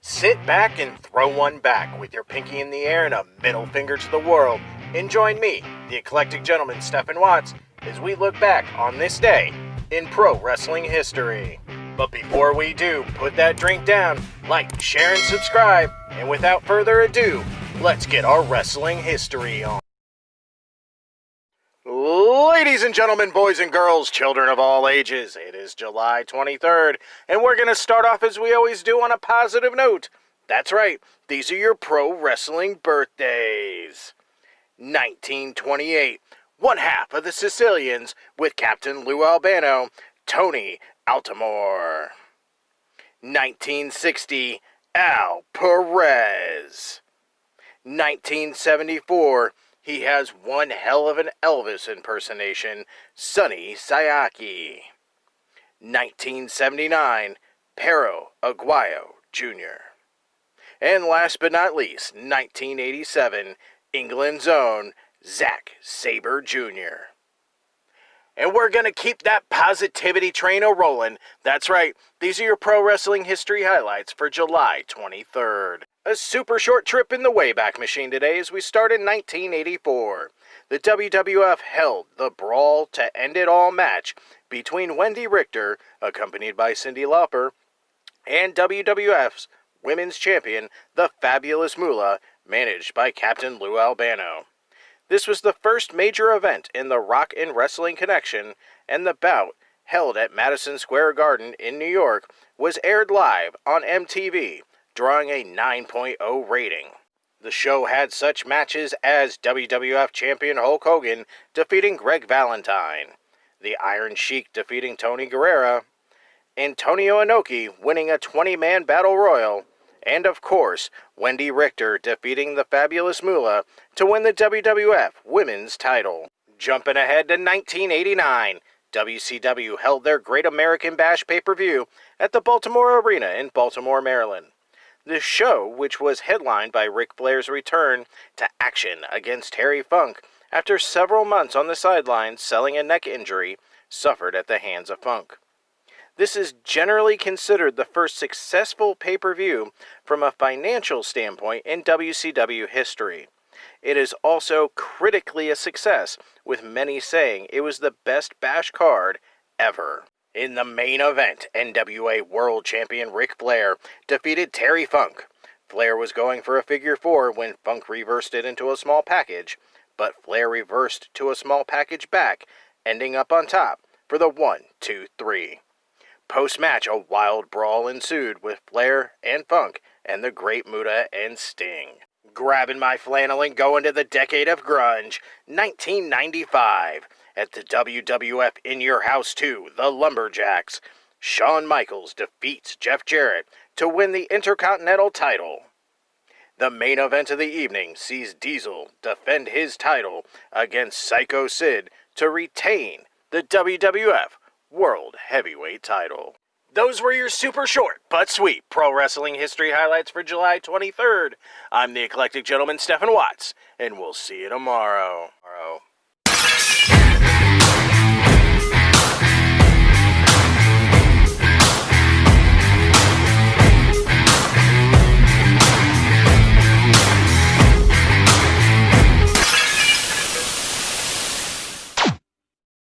Sit back and throw one back with your pinky in the air and a middle finger to the world, and join me, the eclectic gentleman Stephen Watts, as we look back on this day in pro wrestling history. But before we do, put that drink down, like, share, and subscribe, and without further ado, let's get our wrestling history on. Ladies and gentlemen, boys and girls, children of all ages, it is July 23rd, and we're going to start off as we always do on a positive note. That's right, these are your pro wrestling birthdays. 1928, one half of the Sicilians with Captain Lou Albano, Tony Altomare. 1960, Al Perez. 1974, he has one hell of an Elvis impersonation, Sonny Sayaki. 1979, Pero Aguayo Jr. And last but not least, 1987, England's own Zack Sabre Jr. And we're going to keep that positivity train a-rolling. That's right, these are your pro wrestling history highlights for July 23rd. A super short trip in the Wayback Machine today as we start in 1984. The WWF held the Brawl to End It All match between Wendy Richter, accompanied by Cyndi Lauper, and WWF's Women's Champion, the Fabulous Moolah, managed by Captain Lou Albano. This was the first major event in the Rock and Wrestling Connection, and the bout, held at Madison Square Garden in New York, was aired live on MTV, drawing a 9.0 rating. The show had such matches as WWF Champion Hulk Hogan defeating Greg Valentine, the Iron Sheik defeating Tony Guerrero, Antonio Inoki winning a 20-man battle royal, and of course, Wendy Richter defeating the Fabulous Moolah to win the WWF Women's title. Jumping ahead to 1989, WCW held their Great American Bash pay-per-view at the Baltimore Arena in Baltimore, Maryland. The show, which was headlined by Ric Flair's return to action against Terry Funk after several months on the sidelines selling a neck injury suffered at the hands of Funk. This is generally considered the first successful pay-per-view from a financial standpoint in WCW history. It is also critically a success, with many saying it was the best Bash card ever. In the main event, NWA World Champion Ric Flair defeated Terry Funk. Flair was going for a figure four when Funk reversed it into a small package, but Flair reversed to a small package back, ending up on top for the 1-2-3. Post-match, a wild brawl ensued with Flair and Funk and the Great Muta and Sting. Grabbing my flannel and going to the decade of grunge, 1995. At the WWF In Your House 2, the Lumberjacks, Shawn Michaels defeats Jeff Jarrett to win the Intercontinental title. The main event of the evening sees Diesel defend his title against Psycho Sid to retain the WWF World Heavyweight title. Those were your super short but sweet pro wrestling history highlights for July 23rd. I'm the eclectic gentleman Stephen Watts, and we'll see you tomorrow.